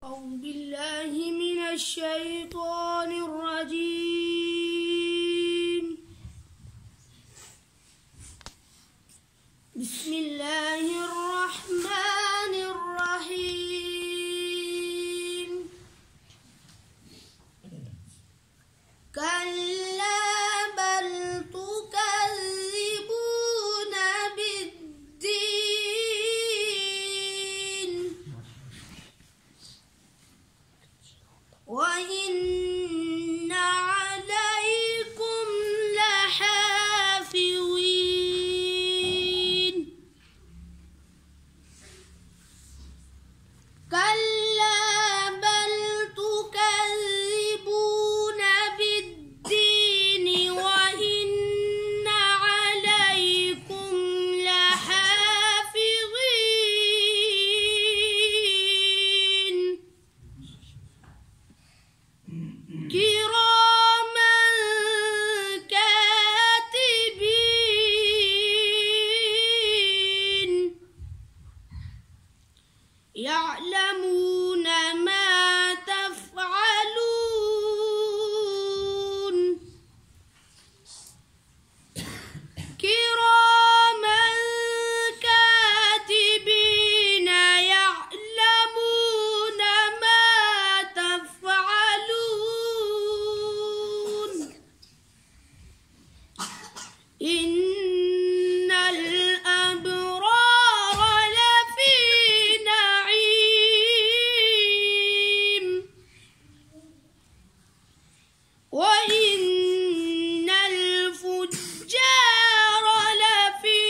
أعوذ بالله من الشيطان الرجيم. بسم الله الرحمن الرحيم. كلا بل تكذبون بالدين وإن عليكم لحافظين. كلا بل تكذبون بالدين وإن عليكم لحافظين كراما كاتبين يعلمون ما تفعلون. كراما كاتبين يعلمون ما تفعلون. إن الأبرار لفي نعيم وإن الفجار لفي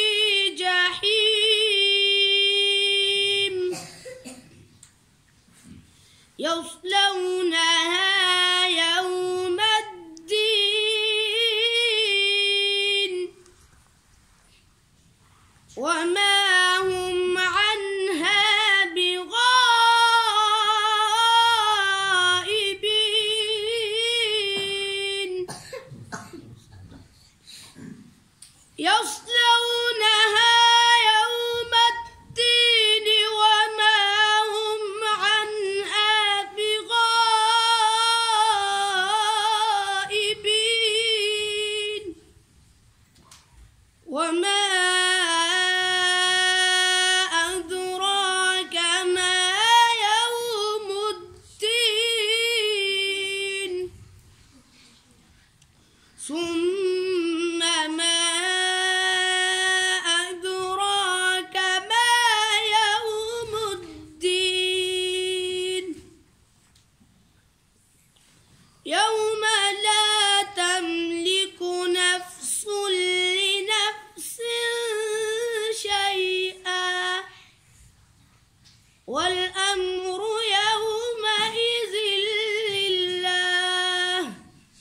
جحيم يصلونها يوم